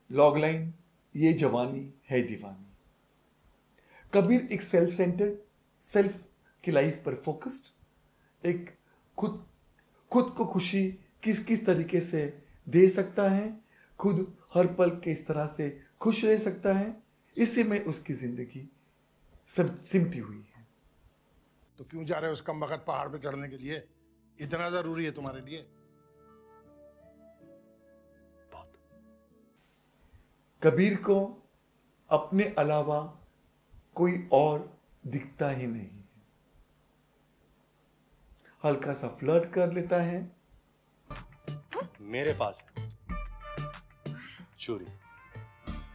Logline, ये जवानी है दीवानी। कबीर एक सेल्फ सेंटर्ड, सेल्फ की लाइफ पर फोकस्ड, एक खुद खुद को खुशी किस किस तरीके से दे सकता है, खुद हर पल किस तरह से खुश रह सकता है, इसी में उसकी जिंदगी सब सिमटी हुई है। तो क्यों जा रहे हो उस कम वक्त पहाड़ पे चढ़ने के लिए? इतना जरूरी है तुम्हारे लिए? बहुत। कबीर को अपने अलावा कोई और दिखता ही नहीं है। हल्का सा फ्लर्ट कर लेता है। मेरे पास है चोरी,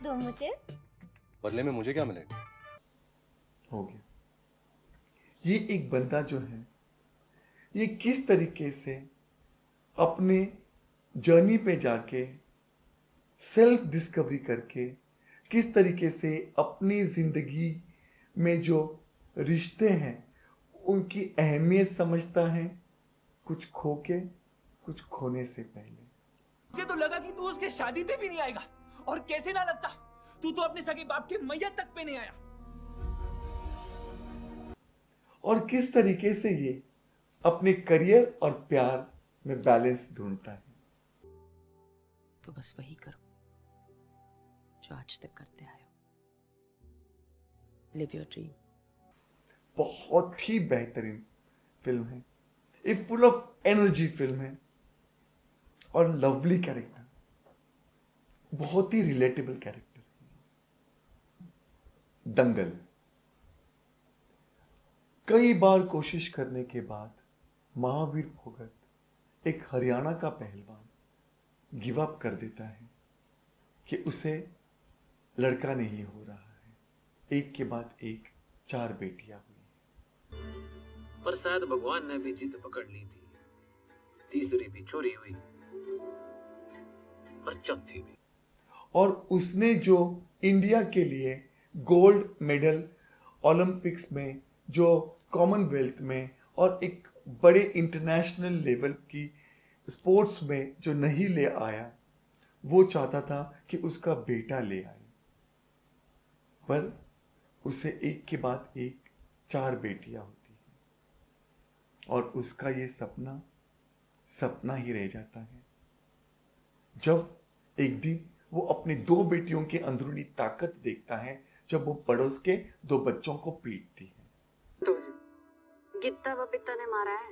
दो मुझे। बदले में मुझे क्या मिलेगा? हो गया। ये एक बंदा जो है, ये किस तरीके से अपने जर्नी पे जाके सेल्फ डिस्कवरी करके किस तरीके से अपनी जिंदगी में जो रिश्ते हैं उनकी अहमियत समझता है, कुछ खो के, कुछ खोने से पहले। मुझे तो लगा कि तू उसके शादी पे भी नहीं आएगा, और कैसे ना लगता, तू तो अपने सगे बाप के मैयत तक पे नहीं आया। और किस तरीके से ये अपने करियर और प्यार में बैलेंस ढूंढता है। तो बस वही करो जो आज तक करते आए हो। Live your dream. बहुत ही बेहतरीन फिल्म है, एक फुल ऑफ एनर्जी फिल्म है और लवली कैरेक्टर, बहुत ही रिलेटेबल कैरेक्टर। दंगल। कई बार कोशिश करने के बाद महावीर फोगाट, एक हरियाणा का पहलवान, गिव अप कर देता है कि उसे लड़का नहीं हो रहा है। एक के बाद एक 4 बेटियां हुई, पर शायद भगवान ने भी जिद पकड़ ली थी। तीसरी भी चोरी हुई और चौथी भी। और उसने जो इंडिया के लिए गोल्ड मेडल ओलंपिक्स में, जो कॉमनवेल्थ में और एक बड़े इंटरनेशनल लेवल की स्पोर्ट्स में जो नहीं ले आया, वो चाहता था कि उसका बेटा ले आए, पर उसे एक के बाद एक 4 बेटियां होती हैं और उसका ये सपना सपना ही रह जाता है। जब एक दिन वो अपने 2 बेटियों के अंदरूनी ताकत देखता है, जब वो पड़ोस के 2 बच्चों को पीटती है। तो कितना बबीता ने मारा है?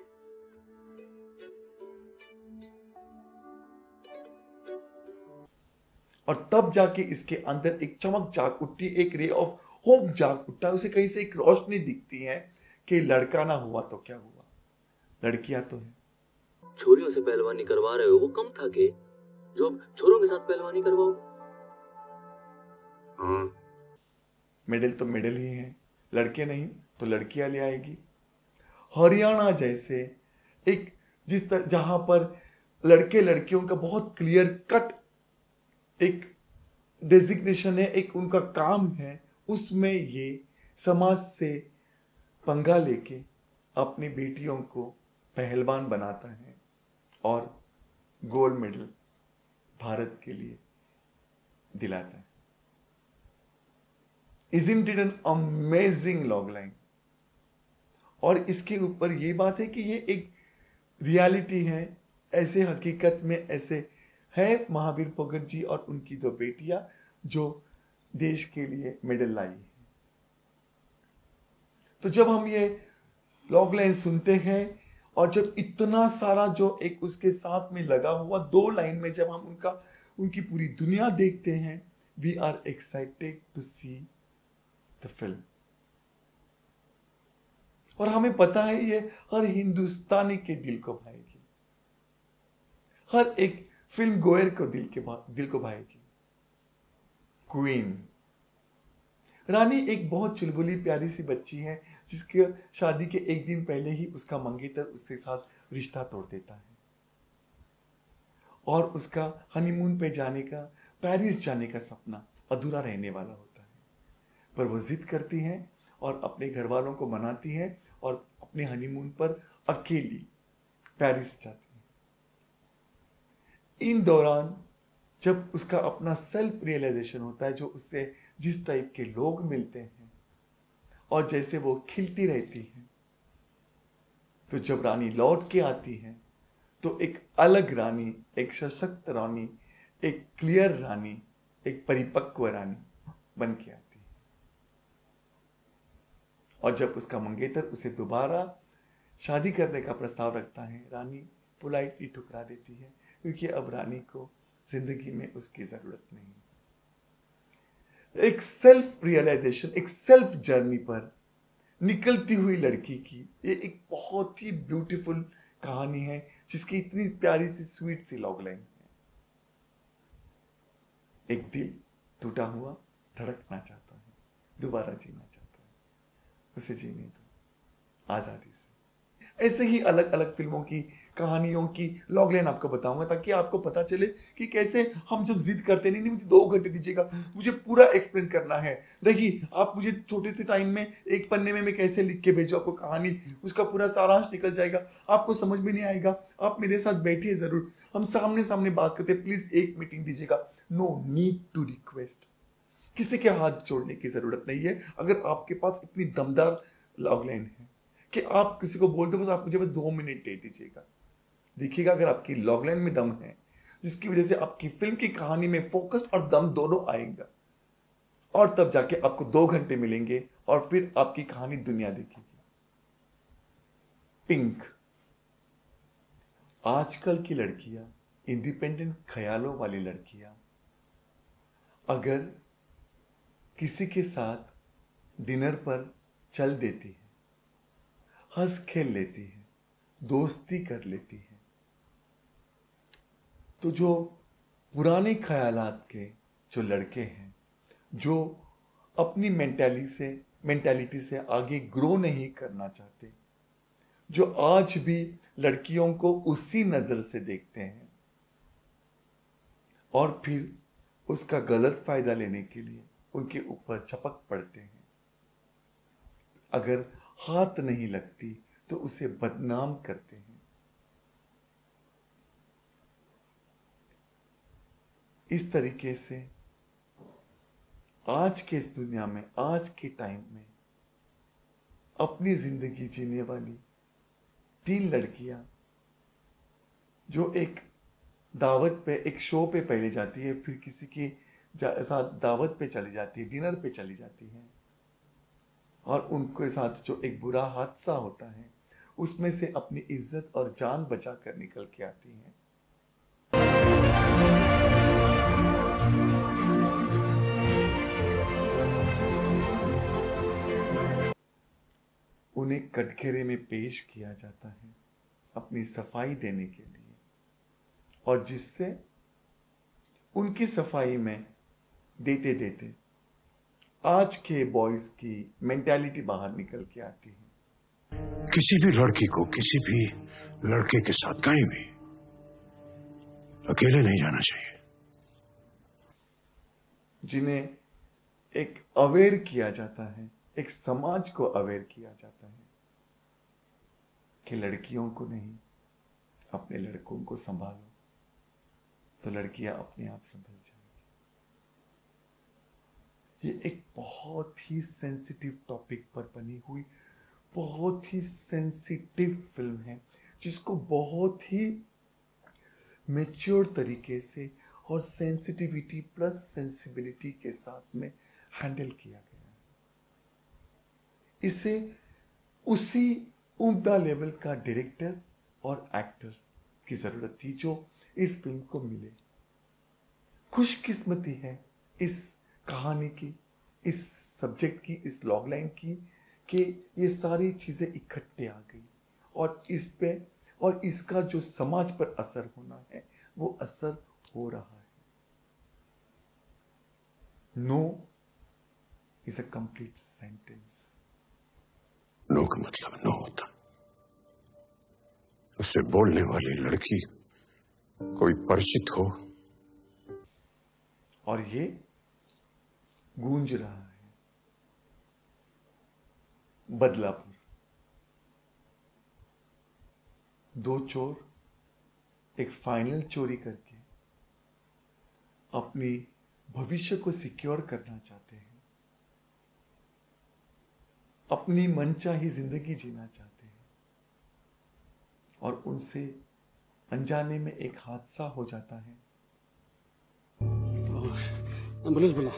और तब जाके इसके अंदर एक चमक जाग उठती, एक रे ऑफ होप जाग उठता है। उसे कहीं से एक रोशनी दिखती है कि लड़का ना हुआ तो क्या हुआ, लड़कियां तो है। छोरियों से पहलवानी करवा रहे हो, वो कम था के जो अब छोरों के साथ पहलवानी करवाओ? हाँ, मेडल तो मेडल ही है, लड़के नहीं तो लड़कियां ले आएगी। हरियाणा जैसे एक जहां पर लड़के लड़कियों का बहुत क्लियर कट एक डेजिग्नेशन है, एक उनका काम है, उसमें ये समाज से पंगा लेके अपनी बेटियों को पहलवान बनाता है और गोल्ड मेडल भारत के लिए दिलाता है। Isn't it an amazing logline? और इसके ऊपर ये बात है कि ये एक रियलिटी है, ऐसे हकीकत में ऐसे है महावीर फोगाट जी और उनकी 2 बेटियां जो देश के लिए मेडल लाई है। तो जब हम ये लॉगलाइन सुनते हैं और जब इतना सारा जो एक उसके साथ में लगा हुआ 2 लाइन में जब हम उनकी पूरी दुनिया देखते हैं, we are excited to see the film. और हमें पता है ये हर हिंदुस्तानी के दिल को भाएगी, हर एक फिल्म गोयर को दिल को भाएगी। क्वीन रानी एक बहुत चुलबुली प्यारी सी बच्ची है जिसके शादी के एक दिन पहले ही उसका मंगेतर उसके साथ रिश्ता तोड़ देता है और उसका हनीमून पे जाने का, पेरिस जाने का सपना अधूरा रहने वाला होता है। पर वो जिद करती है और अपने घर वालों को मनाती है और अपने हनीमून पर अकेली पेरिस जाती है। इन दौरान जब उसका अपना सेल्फ रियलाइजेशन होता है, जो उससे जिस टाइप के लोग मिलते हैं और जैसे वो खिलती रहती है, तो जब रानी लौट के आती है तो एक अलग रानी, एक सशक्त रानी, एक क्लियर रानी, एक परिपक्व रानी बन के आती है। और जब उसका मंगेतर उसे दोबारा शादी करने का प्रस्ताव रखता है, रानी पोलाइटली ठुकरा देती है, क्योंकि अब रानी को जिंदगी में उसकी जरूरत नहीं। एक सेल्फ रियलाइजेशन, एक सेल्फ जर्नी पर निकलती हुई लड़की की ये एक बहुत ही ब्यूटीफुल कहानी है, जिसकी इतनी प्यारी सी स्वीट सी लव लाइन है। एक दिल टूटा हुआ धड़कना चाहता है, दोबारा जीना चाहता है, उसे जीने दो आजादी से। ऐसे ही अलग अलग फिल्मों की कहानियों की लॉग लाइन आपको बताऊंगा, ताकि आपको पता चले कि कैसे हम जब जिद करते नहीं मुझे 2 घंटे दीजिएगा, मुझे पूरा एक्सप्लेन करना है, देखिए आप मुझे छोटे से टाइम में एक पन्ने में मैं कैसे लिख के भेजूं आपको कहानी, उसका पूरा सारांश निकल जाएगा, आपको समझ में नहीं आएगा, आप मेरे साथ बैठिए जरूर, हम सामने सामने बात करते, प्लीज एक मीटिंग दीजिएगा। नो नीड टू रिक्वेस्ट, किसी के हाथ जोड़ने की जरूरत नहीं है। अगर आपके पास इतनी दमदार लॉग लाइन है कि आप किसी को बोल दो, बस आप मुझे बस 2 मिनट दे दीजिएगा, देखिएगा अगर आपकी लॉगलाइन में दम है, जिसकी वजह से आपकी फिल्म की कहानी में फोकस और दम दोनों आएगा, और तब जाके आपको 2 घंटे मिलेंगे और फिर आपकी कहानी दुनिया देखेगी। पिंक। आजकल की लड़कियां, इंडिपेंडेंट ख्यालों वाली लड़कियां, अगर किसी के साथ डिनर पर चल देती है, हंस खेल लेती है, दोस्ती कर लेती है, तो जो पुराने ख्यालात के जो लड़के हैं, जो अपनी मेंटालिटी से आगे ग्रो नहीं करना चाहते, जो आज भी लड़कियों को उसी नजर से देखते हैं और फिर उसका गलत फायदा लेने के लिए उनके ऊपर झपक पड़ते हैं, अगर हाथ नहीं लगती तो उसे बदनाम करते हैं। इस तरीके से आज के इस दुनिया में, आज के टाइम में अपनी जिंदगी जीने वाली 3 लड़कियां, जो एक दावत पे, एक शो पे पहले जाती है, फिर किसी के साथ दावत पे चली जाती है, डिनर पे चली जाती है, और उनके साथ जो एक बुरा हादसा होता है उसमें से अपनी इज्जत और जान बचा कर निकल के आती हैं। उन्हें कटघरे में पेश किया जाता है अपनी सफाई देने के लिए, और जिससे उनकी सफाई में देते देते आज के बॉयज की मेंटालिटी बाहर निकल के आती है। किसी भी लड़की को किसी भी लड़के के साथ कहीं भी अकेले नहीं जाना चाहिए। जिन्हें एक अवेयर किया जाता है, एक समाज को अवेयर किया जाता है कि लड़कियों को नहीं, अपने लड़कों को संभालो, तो लड़कियां अपने आप संभल जाएंगी। ये एक बहुत ही सेंसिटिव टॉपिक पर बनी हुई बहुत ही सेंसिटिव फिल्म है, जिसको बहुत ही मैच्योर तरीके से और सेंसिटिविटी प्लस सेंसिबिलिटी के साथ में हैंडल किया गया है। इसे उसी उम्दा लेवल का डायरेक्टर और एक्टर की जरूरत थी जो इस फिल्म को मिले। खुशकिस्मती है इस कहानी की, इस सब्जेक्ट की, इस लॉग लाइन की, कि ये सारी चीजें इकट्ठे आ गई, और इस पे और इसका जो समाज पर असर होना है वो असर हो रहा है। No is a complete sentence. No का मतलब नो होता। उससे बोलने वाली लड़की कोई परिचित हो, और ये गूंज रहा है। बदलापुर, 2 चोर एक फाइनल चोरी करके अपनी भविष्य को सिक्योर करना चाहते हैं, अपनी मनचाही जिंदगी जीना चाहते हैं और उनसे अनजाने में एक हादसा हो जाता है। एम्बुलेंस बुला।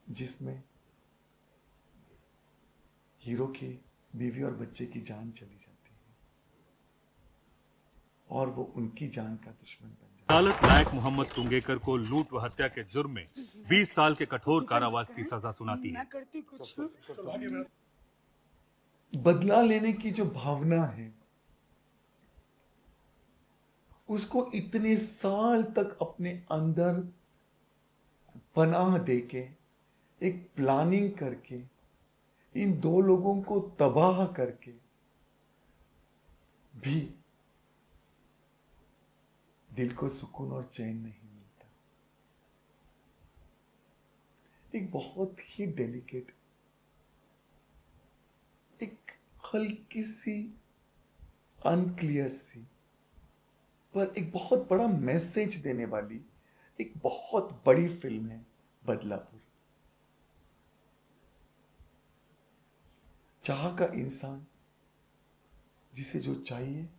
जिसमें हीरो की बीवी और बच्चे की जान चली जाती है और वो उनकी जान का दुश्मन बन जाता है। अदालत नायक मोहम्मद तुंगेकर को लूट व हत्या के जुर्म में 20 साल के कठोर कारावास की सजा सुनाती है। बदला लेने की जो भावना है उसको इतने साल तक अपने अंदर पनाह देके, एक प्लानिंग करके, इन दो लोगों को तबाह करके भी दिल को सुकून और चैन नहीं मिलता। एक बहुत ही डेलिकेट, एक हल्की सी अनक्लियर सी पर एक बहुत बड़ा मैसेज देने वाली एक बहुत बड़ी फिल्म है बदलापुर। चाह का इंसान जिसे जो चाहिए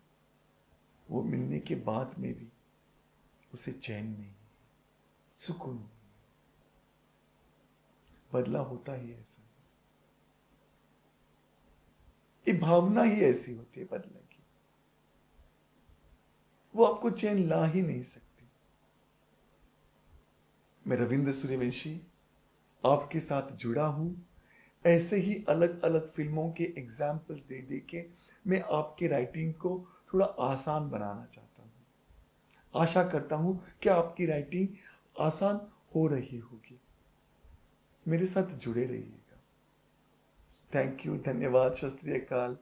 वो मिलने के बाद में भी उसे चैन नहीं है, सुकून नहीं है। बदला होता ही ऐसा, ये भावना ही ऐसी होती है बदले की, वो आपको चैन ला ही नहीं सकती। मैं रविंद्र सूर्यवंशी आपके साथ जुड़ा हूं। ऐसे ही अलग अलग फिल्मों के एग्जाम्पल्स दे दे के मैं आपकी राइटिंग को थोड़ा आसान बनाना चाहता हूं। आशा करता हूं कि आपकी राइटिंग आसान हो रही होगी। मेरे साथ जुड़े रहिएगा। थैंक यू, धन्यवाद, सत श्री अकाल।